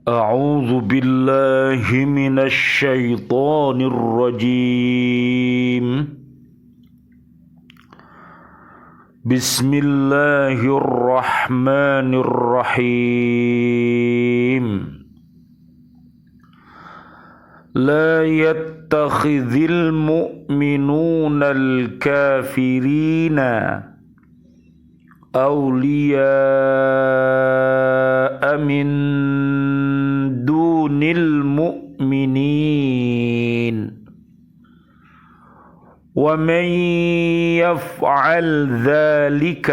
أعوذ بالله من الشيطان الرجيم. بسم الله الرحمن الرحيم. لا يتخذ المؤمنون الكافرين أولياء من دون المؤمنين ومن يفعل ذلك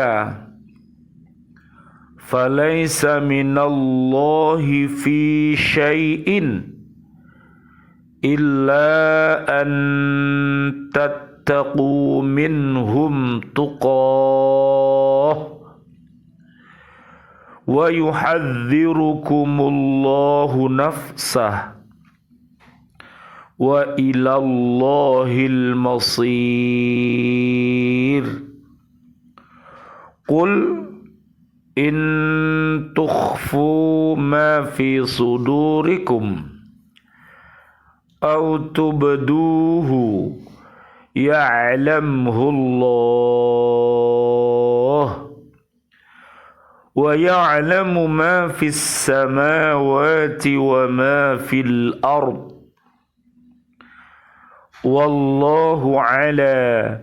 فليس من الله في شيء إلا أن تتقوا منهم تقاه ويحذركم الله نفسه وإلى الله المصير. قل إن تخفوا ما في صدوركم أو تبدوه يعلمه الله ويعلم ما في السماوات وما في الأرض والله على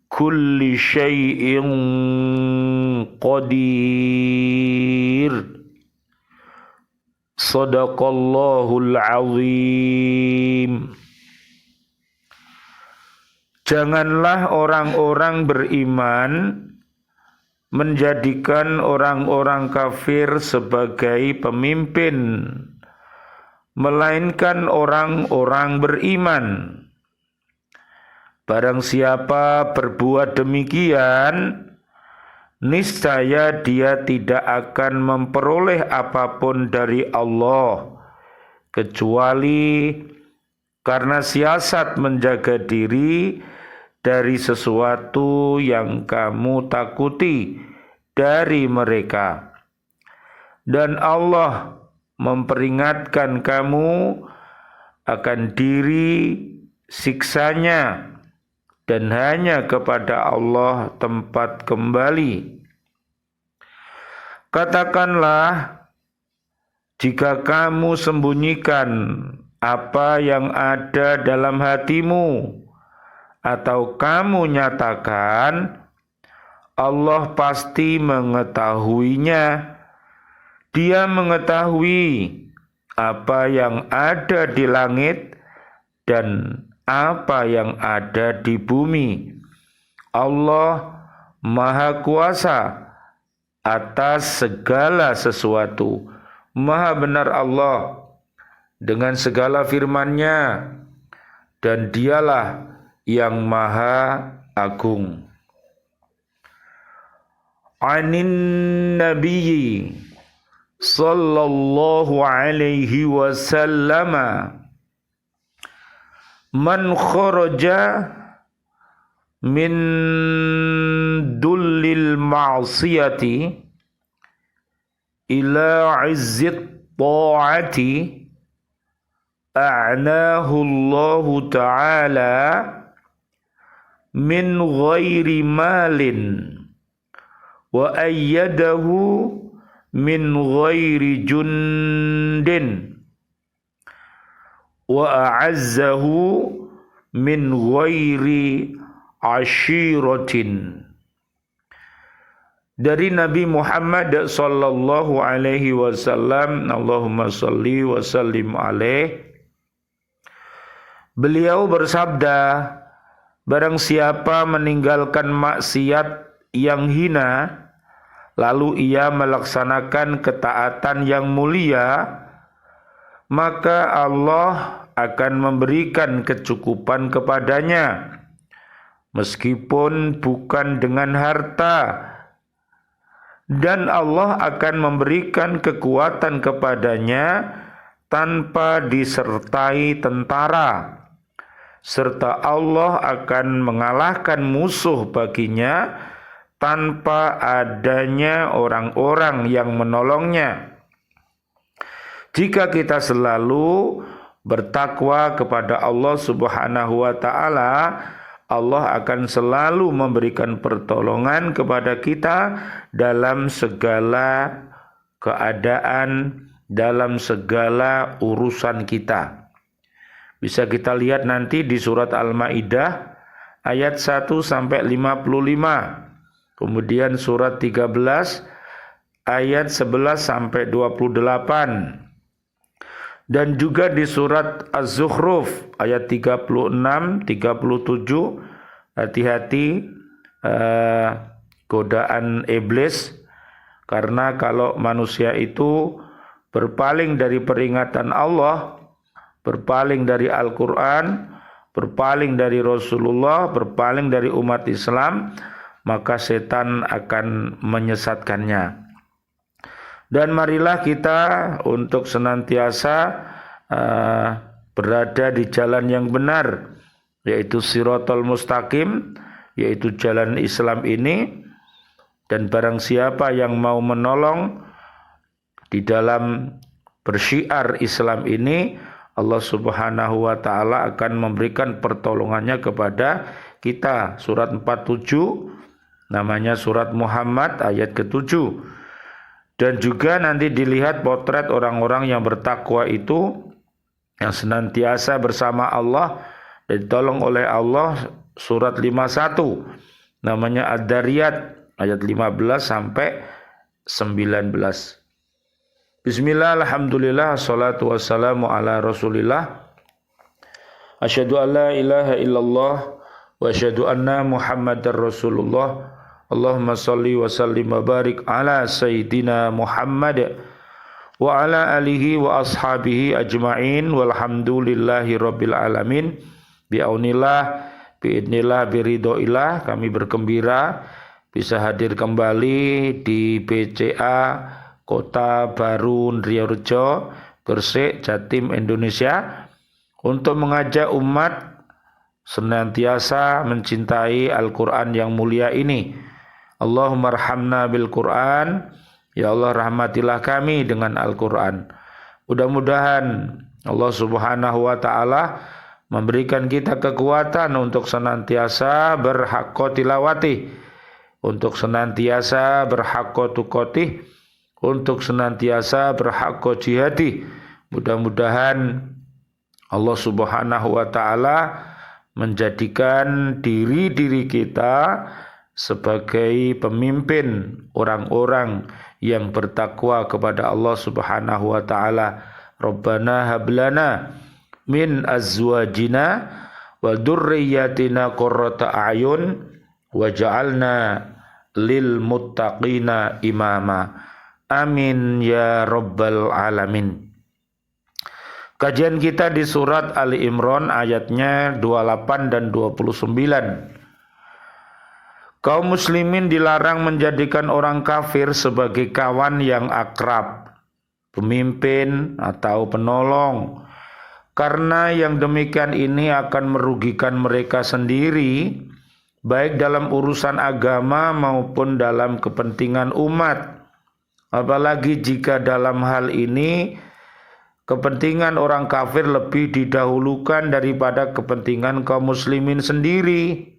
كل شيء قدير. Sadaqallahul azim. Janganlah orang-orang beriman menjadikan orang-orang kafir sebagai pemimpin, melainkan orang-orang beriman. Barang siapa berbuat demikian, niscaya dia tidak akan memperoleh apapun dari Allah kecuali karena siasat menjaga diri dari sesuatu yang kamu takuti dari mereka. Dan Allah memperingatkan kamu akan diri siksanya, dan hanya kepada Allah tempat kembali. Katakanlah, jika kamu sembunyikan apa yang ada dalam hatimu, atau kamu nyatakan, Allah pasti mengetahuinya. Dia mengetahui apa yang ada di langit dan apa yang ada di bumi. Allah Maha Kuasa atas segala sesuatu. Maha benar Allah dengan segala firman-Nya, dan Dialah yang Maha Agung. Anin Nabiyyi sallallahu alaihi wasallam man kharaja min dullil ma'siyati ila izzit ta'ati a'nahu Allah ta'ala min ghairi malin wa ayyadahu min ghairi jundin wa a'azzahu min ghairi ashiratin. Dari Nabi Muhammad sallallahu alaihi wasallam, Allahumma salli wa sallim alaih, beliau bersabda, barang siapa meninggalkan maksiat yang hina, lalu ia melaksanakan ketaatan yang mulia, maka Allah akan memberikan kecukupan kepadanya, meskipun bukan dengan harta, dan Allah akan memberikan kekuatan kepadanya tanpa disertai tentara, serta Allah akan mengalahkan musuh baginya tanpa adanya orang-orang yang menolongnya. Jika kita selalu bertakwa kepada Allah Subhanahu wa taala, Allah akan selalu memberikan pertolongan kepada kita dalam segala keadaan, dalam segala urusan kita. Bisa kita lihat nanti di surat Al-Maidah ayat 1 sampai 55. Kemudian surat 13 ayat 11 sampai 28. Dan juga di surat Az-Zukhruf ayat 36, 37, hati-hati godaan iblis, karena kalau manusia itu berpaling dari peringatan Allah, berpaling dari Al-Quran, berpaling dari Rasulullah, berpaling dari umat Islam, maka setan akan menyesatkannya. Dan marilah kita untuk senantiasa berada di jalan yang benar, yaitu Shiratal Mustaqim, yaitu jalan Islam ini. Dan barang siapa yang mau menolong di dalam bersyiar Islam ini, Allah Subhanahu wa taala akan memberikan pertolongannya kepada kita. Surat 47 namanya surat Muhammad ayat ke-7. Dan juga nanti dilihat potret orang-orang yang bertakwa itu, yang senantiasa bersama Allah dan ditolong oleh Allah, surat 51 namanya Ad-Dariyat ayat 15 sampai 19. Bismillah, alhamdulillah, assalatu wassalamu ala rasulillah. Asyhadu an la ilaha illallah wa asyhadu anna Muhammadar Rasulullah. Allahumma salli wa sallim wa barik ala Sayyidina Muhammad wa ala alihi wa ashabihi ajma'in walhamdulillahi rabbil alamin. Bi'aunillah, bi'idnillah, biridhoillah, kami bergembira bisa hadir kembali di BCA Kota Baru Ndriyarejo, Gresik, Jatim, Indonesia, untuk mengajak umat senantiasa mencintai Al-Quran yang mulia ini. Allahumma arhamna bil Quran, ya Allah rahmatilah kami dengan Al-Quran. Mudah-mudahan Allah Subhanahu wa taala memberikan kita kekuatan untuk senantiasa berhaqqa tilawati, untuk senantiasa berhaqqa tuqati, untuk senantiasa berhaqqa jihadi. Mudah-mudahan Allah Subhanahu wa taala menjadikan diri-diri kita sebagai pemimpin orang-orang yang bertakwa kepada Allah Subhanahu wa taala. Rabbana hablana min azwajina wa dzurriyyatina qurrata a'yun waj'alna lil muttaqina imama. Amin ya rabbal alamin. Kajian kita di surat Ali Imran ayatnya 28 dan 29. Kaum muslimin dilarang menjadikan orang kafir sebagai kawan yang akrab, pemimpin atau penolong, karena yang demikian ini akan merugikan mereka sendiri, baik dalam urusan agama maupun dalam kepentingan umat. Apalagi jika dalam hal ini kepentingan orang kafir lebih didahulukan daripada kepentingan kaum muslimin sendiri.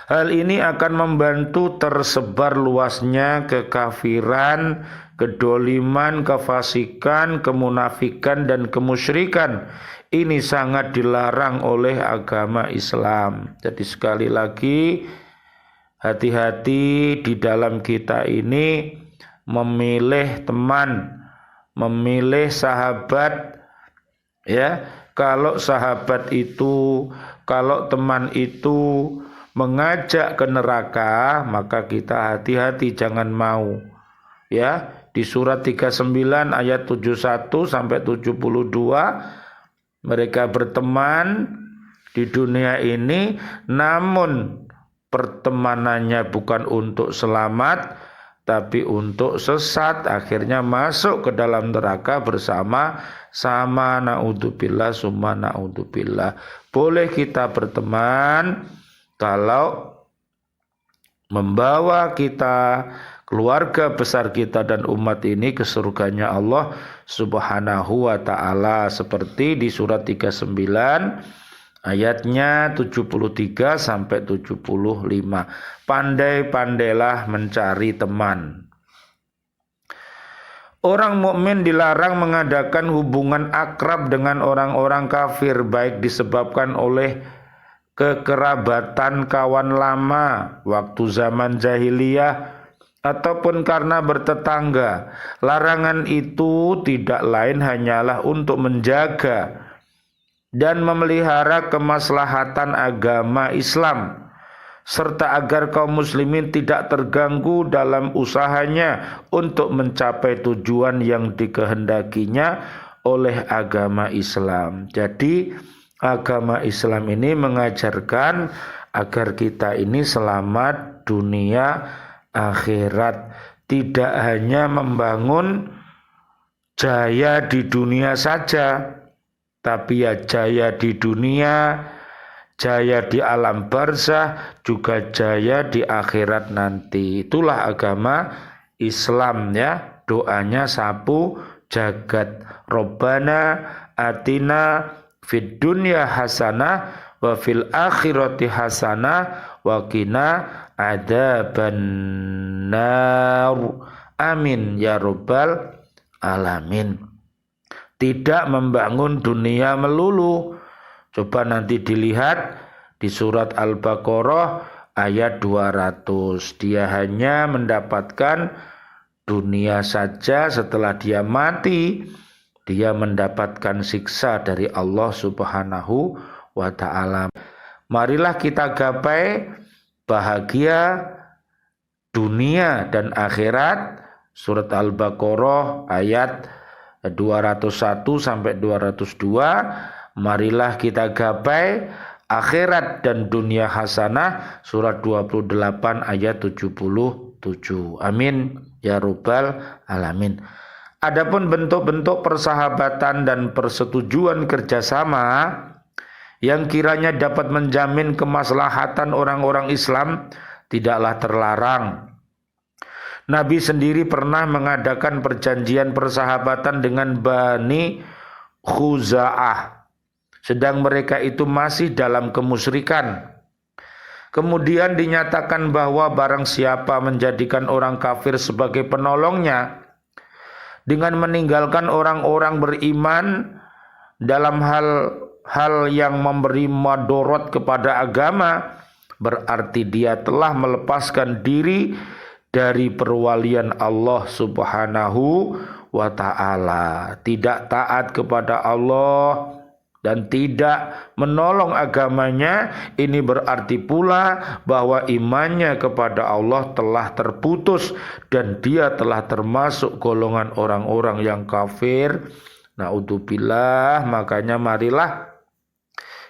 Hal ini akan membantu tersebar luasnya kekafiran, kedoliman, kefasikan, kemunafikan, dan kemusyrikan. Ini sangat dilarang oleh agama Islam. Jadi sekali lagi, hati-hati di dalam kita ini memilih teman, memilih sahabat, ya. Kalau sahabat itu, kalau teman itu mengajak ke neraka, maka kita hati-hati, jangan mau. Ya, di surat 39 ayat 71 sampai 72, mereka berteman di dunia ini, namun pertemanannya bukan untuk selamat, tapi untuk sesat, akhirnya masuk ke dalam neraka bersama-sama. Naudzubillah summa naudzubillah. Boleh kita berteman kalau membawa kita keluarga besar kita dan umat ini ke surganya Allah Subhanahu wa ta'ala, seperti di surat 39 ayatnya 73 sampai 75. Pandai-pandailah mencari teman. Orang mukmin dilarang mengadakan hubungan akrab dengan orang-orang kafir, baik disebabkan oleh kekerabatan kawan lama waktu zaman jahiliyah ataupun karena bertetangga. Larangan itu tidak lain hanyalah untuk menjaga dan memelihara kemaslahatan agama Islam, serta agar kaum muslimin tidak terganggu dalam usahanya untuk mencapai tujuan yang dikehendakinya oleh agama Islam. Jadi agama Islam ini mengajarkan agar kita ini selamat dunia akhirat, tidak hanya membangun jaya di dunia saja, tapi ya jaya di dunia, jaya di alam barzah, juga jaya di akhirat nanti. Itulah agama Islam ya. Doanya sapu jagat. Robbana atina fid dunya hasanah wa fil akhirati hasanah wa qina adzabannar. Amin ya rabbal alamin. Tidak membangun dunia melulu. Coba nanti dilihat di surat Al-Baqarah ayat 200. Dia hanya mendapatkan dunia saja, setelah dia mati dia mendapatkan siksa dari Allah Subhanahu wa ta'ala. Marilah kita gapai bahagia dunia dan akhirat. Surat Al-Baqarah ayat 201 sampai 202. Marilah kita gapai akhirat dan dunia hasanah. Surat 28 ayat 77. Amin ya rabbal alamin. Adapun bentuk-bentuk persahabatan dan persetujuan kerjasama yang kiranya dapat menjamin kemaslahatan orang-orang Islam tidaklah terlarang. Nabi sendiri pernah mengadakan perjanjian persahabatan dengan Bani Khuza'ah, sedang mereka itu masih dalam kemusyrikan. Kemudian dinyatakan bahwa barang siapa menjadikan orang kafir sebagai penolongnya dengan meninggalkan orang-orang beriman dalam hal yang memberi madorot kepada agama, berarti dia telah melepaskan diri dari perwalian Allah Subhanahu wa ta'ala. Tidak taat kepada Allah dan tidak menolong agamanya, ini berarti pula bahwa imannya kepada Allah telah terputus dan dia telah termasuk golongan orang-orang yang kafir. Naudzubillah. Makanya marilah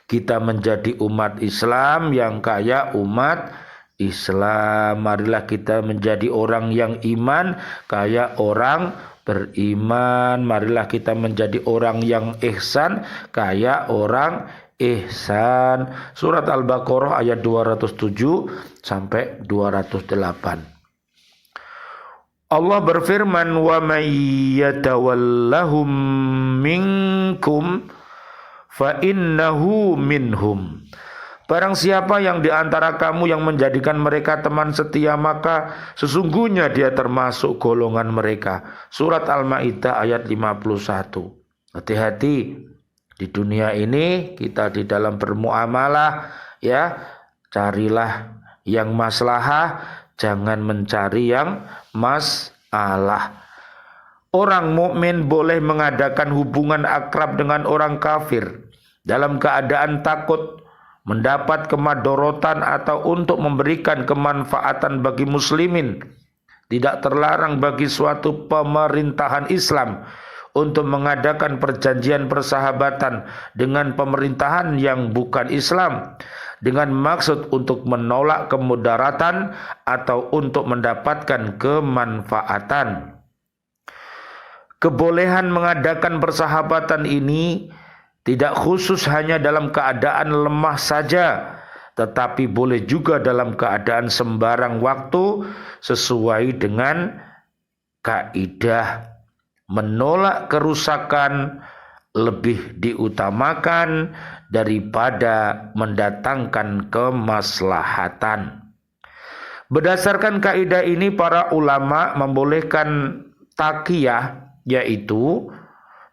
kita menjadi umat Islam yang kaya umat Islam. Marilah kita menjadi orang yang iman kaya orang beriman. Marilah kita menjadi orang yang ihsan kaya orang ihsan. Surat Al-Baqarah ayat 207 sampai 208. Allah berfirman, wa may yatawallahum minkum fa innahu minhum. Barang siapa yang di antara kamu yang menjadikan mereka teman setia, maka sesungguhnya dia termasuk golongan mereka. Surat Al-Maidah ayat 51. Hati-hati di dunia ini, kita di dalam bermuamalah ya, carilah yang maslahah, jangan mencari yang masalah. Orang mukmin boleh mengadakan hubungan akrab dengan orang kafir dalam keadaan takut mendapat kemadorotan atau untuk memberikan kemanfaatan bagi muslimin. Tidak terlarang bagi suatu pemerintahan Islam untuk mengadakan perjanjian persahabatan dengan pemerintahan yang bukan Islam dengan maksud untuk menolak kemudaratan atau untuk mendapatkan kemanfaatan. Kebolehan mengadakan persahabatan ini tidak khusus hanya dalam keadaan lemah saja, tetapi boleh juga dalam keadaan sembarang waktu sesuai dengan kaidah menolak kerusakan lebih diutamakan daripada mendatangkan kemaslahatan. Berdasarkan kaidah ini para ulama membolehkan taqiyah, yaitu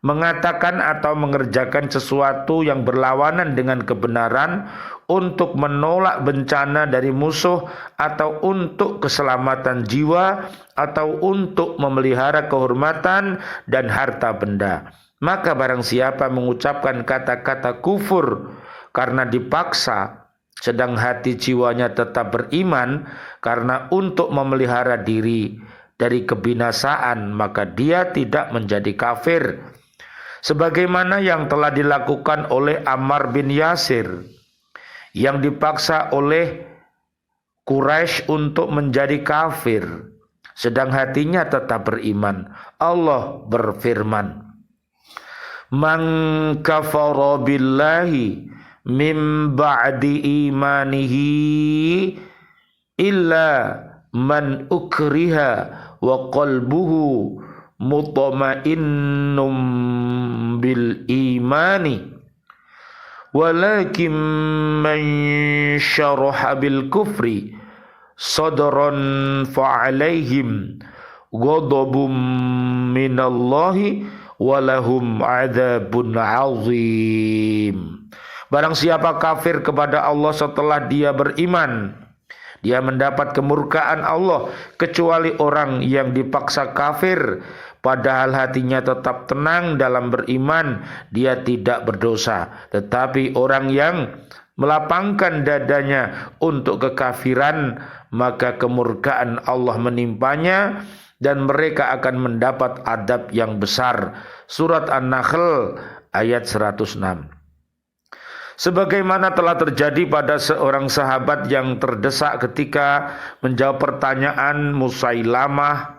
mengatakan atau mengerjakan sesuatu yang berlawanan dengan kebenaran untuk menolak bencana dari musuh atau untuk keselamatan jiwa atau untuk memelihara kehormatan dan harta benda. Maka barang siapa mengucapkan kata-kata kufur karena dipaksa, sedang hati jiwanya tetap beriman karena untuk memelihara diri dari kebinasaan, maka dia tidak menjadi kafir. Sebagaimana yang telah dilakukan oleh Ammar bin Yasir yang dipaksa oleh Quraisy untuk menjadi kafir, sedang hatinya tetap beriman. Allah berfirman, "Man kafara billahi min ba'di imanihi illa man ukriha wa qalbuhu mutma'innum bil imani walakin man syaraha bil kufri sadran fa'alaihim ghadabun minallahi walahum adzabun azim." Barang siapa kafir kepada Allah setelah dia beriman, dia mendapat kemurkaan Allah, kecuali orang yang dipaksa kafir padahal hatinya tetap tenang dalam beriman, dia tidak berdosa. Tetapi orang yang melapangkan dadanya untuk kekafiran, maka kemurkaan Allah menimpanya dan mereka akan mendapat adab yang besar. Surat An-Nahl ayat 106. Sebagaimana telah terjadi pada seorang sahabat yang terdesak ketika menjawab pertanyaan Musailamah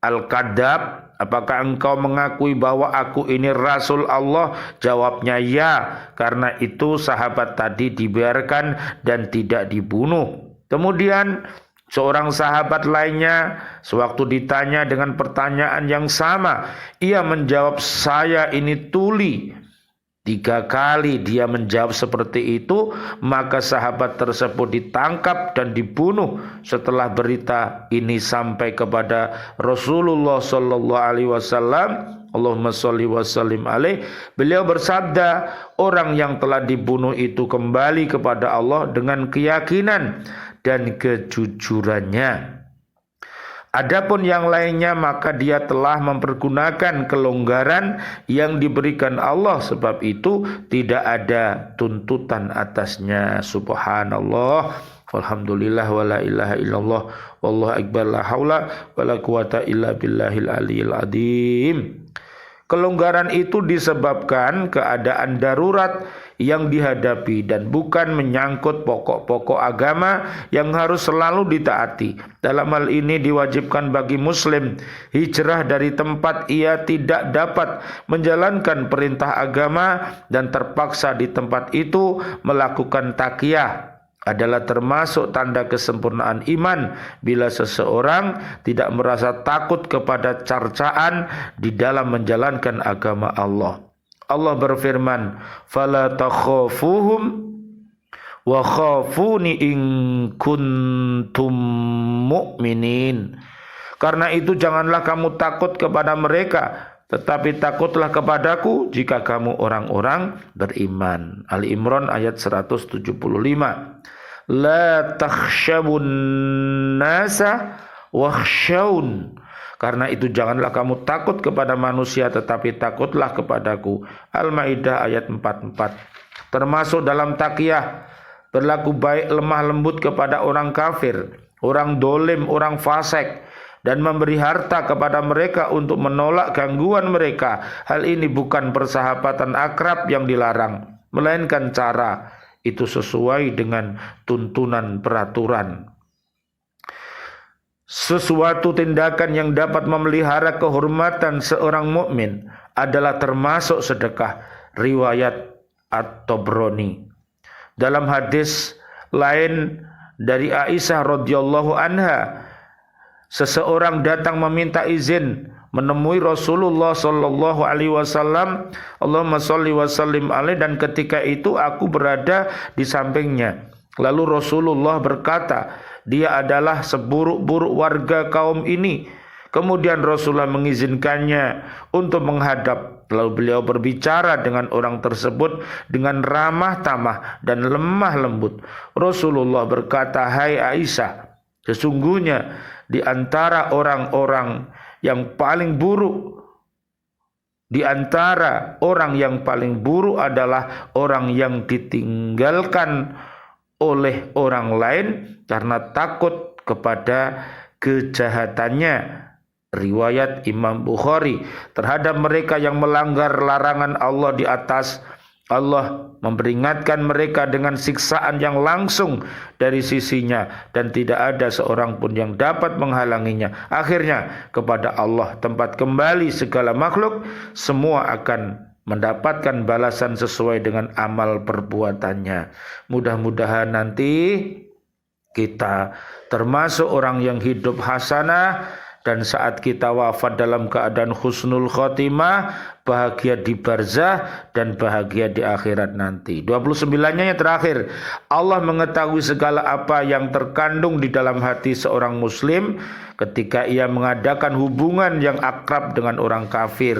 Al-Kadzab, "Apakah engkau mengakui bahwa aku ini Rasul Allah?" Jawabnya ya. Karena itu sahabat tadi dibiarkan dan tidak dibunuh. Kemudian seorang sahabat lainnya sewaktu ditanya dengan pertanyaan yang sama, ia menjawab, "Saya ini tuli." 3 kali dia menjawab seperti itu, maka sahabat tersebut ditangkap dan dibunuh. Setelah berita ini sampai kepada Rasulullah sallallahu alaihi wasallam, Allahumma sholli wa sallim alaih, beliau bersabda, orang yang telah dibunuh itu kembali kepada Allah dengan keyakinan dan kejujurannya. Adapun yang lainnya maka dia telah mempergunakan kelonggaran yang diberikan Allah, sebab itu tidak ada tuntutan atasnya. Subhanallah, walhamdulillah, wala ilaha illallah, wallahu akbar, la haula wala quwata illa billahil aliyil azim. Kelonggaran itu disebabkan keadaan darurat yang dihadapi dan bukan menyangkut pokok-pokok agama yang harus selalu ditaati. Dalam hal ini diwajibkan bagi muslim hijrah dari tempat ia tidak dapat menjalankan perintah agama dan terpaksa di tempat itu melakukan taqiyah. Adalah termasuk tanda kesempurnaan iman bila seseorang tidak merasa takut kepada cercaan di dalam menjalankan agama Allah. Allah berfirman, "Fala takhafuhum wa khafuni in kuntum mu'minin." Karena itu janganlah kamu takut kepada mereka, tetapi takutlah kepadaku jika kamu orang-orang beriman. Ali Imran ayat 175. La takhshawun nasa wakhshawun. Karena itu janganlah kamu takut kepada manusia, tetapi takutlah kepadaku. Al-Maidah ayat 44. Termasuk dalam taqiyah berlaku baik lemah lembut kepada orang kafir, orang dolim, orang fasik, dan memberi harta kepada mereka untuk menolak gangguan mereka. Hal ini bukan persahabatan akrab yang dilarang, melainkan cara itu sesuai dengan tuntunan peraturan. Sesuatu tindakan yang dapat memelihara kehormatan seorang mukmin adalah termasuk sedekah. Riwayat At-Tabrani. Dalam hadis lain dari Aisyah radhiyallahu anha, seseorang datang meminta izin menemui Rasulullah sallallahu alaihi wasallam, Allahumma shalli wa sallim alaihi, dan ketika itu aku berada di sampingnya. Lalu Rasulullah berkata, dia adalah seburuk-buruk warga kaum ini. Kemudian Rasulullah mengizinkannya untuk menghadap. Lalu beliau berbicara dengan orang tersebut dengan ramah tamah dan lemah lembut. Rasulullah berkata, hai Aisyah, sesungguhnya di antara orang-orang yang paling buruk, adalah orang yang ditinggalkan oleh orang lain karena takut kepada kejahatannya. Riwayat Imam Bukhari. Terhadap mereka yang melanggar larangan Allah di atas, Allah memperingatkan mereka dengan siksaan yang langsung dari sisinya, dan tidak ada seorang pun yang dapat menghalanginya. Akhirnya kepada Allah tempat kembali segala makhluk, semua akan mendapatkan balasan sesuai dengan amal perbuatannya. Mudah-mudahan nanti kita termasuk orang yang hidup hasanah, dan saat kita wafat dalam keadaan husnul khotimah, bahagia di barzah dan bahagia di akhirat nanti. 29-nya yang terakhir, Allah mengetahui segala apa yang terkandung di dalam hati seorang muslim ketika ia mengadakan hubungan yang akrab dengan orang kafir.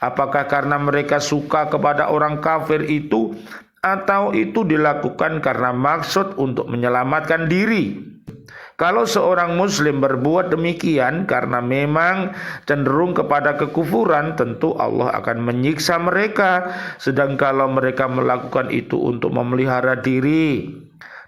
Apakah karena mereka suka kepada orang kafir itu, atau itu dilakukan karena maksud untuk menyelamatkan diri? Kalau seorang muslim berbuat demikian karena memang cenderung kepada kekufuran, tentu Allah akan menyiksa mereka. Sedang kalau mereka melakukan itu untuk memelihara diri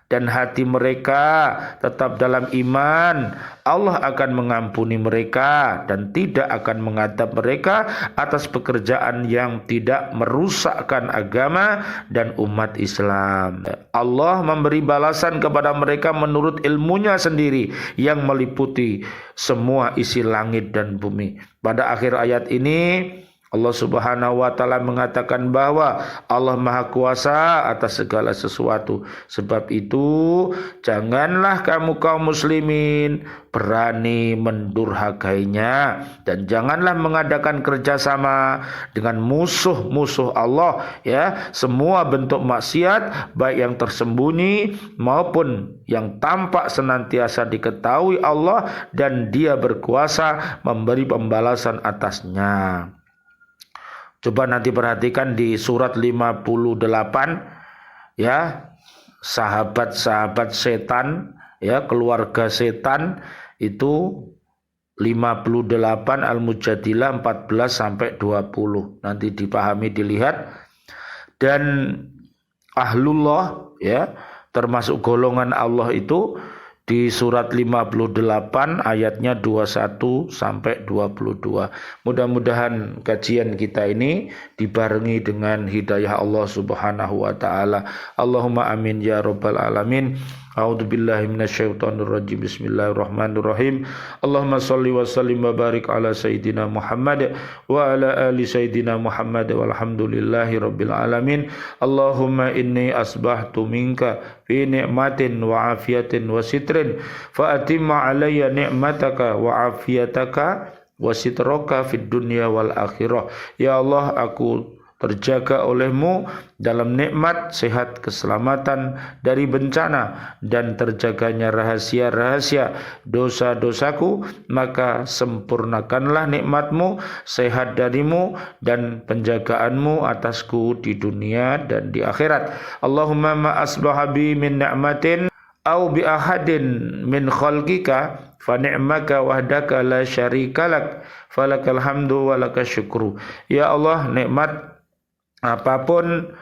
dan hati mereka tetap dalam iman, Allah akan mengampuni mereka dan tidak akan mengadab mereka atas pekerjaan yang tidak merusakkan agama dan umat Islam. Allah memberi balasan kepada mereka menurut ilmunya sendiri yang meliputi semua isi langit dan bumi. Pada akhir ayat ini Allah Subhanahu wa taala mengatakan bahwa Allah Maha Kuasa atas segala sesuatu. Sebab itu janganlah kamu kaum muslimin berani mendurhakainya, dan janganlah mengadakan kerjasama dengan musuh-musuh Allah, ya. Semua bentuk maksiat baik yang tersembunyi maupun yang tampak senantiasa diketahui Allah, dan Dia berkuasa memberi pembalasan atasnya. Coba nanti perhatikan di surat 58, ya, sahabat-sahabat setan, ya, keluarga setan itu 58, Al-Mujadilah 14 sampai 20. Nanti dipahami, dilihat. Dan ahlullah, ya, termasuk golongan Allah itu di surat 58 ayatnya 21 sampai 22. Mudah-mudahan kajian kita ini dibarengi dengan hidayah Allah Subhanahu wa taala. Allahumma amin ya rabbal alamin. A'udzubillahi minasyaitonirrajim. Bismillahirrahmanirrahim. Allahumma shalli wa sallim wa barik ala sayyidina Muhammad wa ala ali sayyidina Muhammad walhamdulillahi rabbil alamin. Allahumma inni asbahtu minka fi ni'matin wa afiyatin wa sitrin fa atimma alayya ni'mataka wa afiyataka wa sitraka fid dunya wal akhirah. Ya Allah, aku terjaga olehmu dalam nikmat, sehat, keselamatan dari bencana, dan terjaganya rahasia-rahasia dosa-dosaku, maka sempurnakanlah nikmatmu, sehat darimu, dan penjagaanmu atasku di dunia dan di akhirat. Allahumma ma asbaha bi min ni'matin au bi ahadin min khalqika fa ni'maka wahdaka la syarikalak falakal hamdu walaka syukru. Ya Allah, nikmat apapun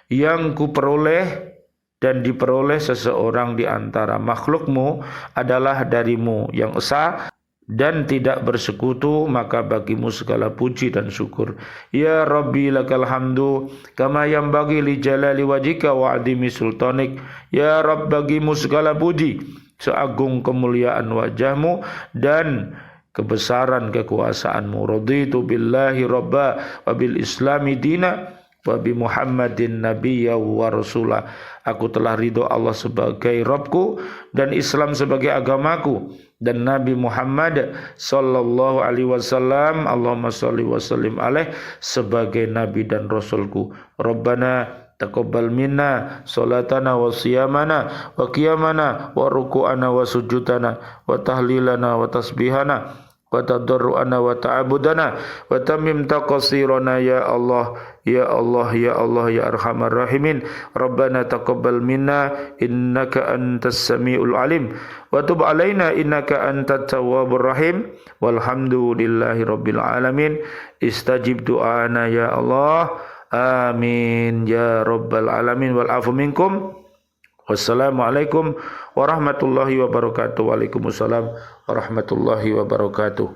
yang kuperoleh dan diperoleh seseorang di antara makhlukmu adalah darimu yang esa dan tidak bersekutu, maka bagimu segala puji dan syukur. Ya Rabbi lakal hamdu kama yanbaghi li jalali wajhika wa adimi sultanik. Ya Rabb, bagimu segala puji seagung kemuliaan wajahmu dan kebesaran kekuasaanmu. Raditu billahi rabba wa bil islami dina. wa bi Muhammadin nabiyya wa rasulah. Aku telah ridho Allah sebagai Rabbku dan Islam sebagai agamaku dan Nabi Muhammad sallallahu alaihi wasallam, Allahumma shalli wa sallim alaih, sebagai nabi dan rasulku. Rabbana taqabbal minna salatana wa siyamana wa qiyamana wa ruku'ana wa sujudana wa tahlilana wa tasbihana wa tadarru'ana wa ta'abudana wa tamim taqsirana ya Allah ya Allah ya Allah ya arhamar rahimin. Rabbana taqabbal minna innaka antas samiul alim wa tub alaina innaka antat tawwabur rahim walhamdulillahi rabbil alamin. Istajib du'ana ya Allah, amin ya rabbal alamin. Wal afu minkum. Wassalamualaikum warahmatullahi wabarakatuh. Waalaikumsalam warahmatullahi wabarakatuh.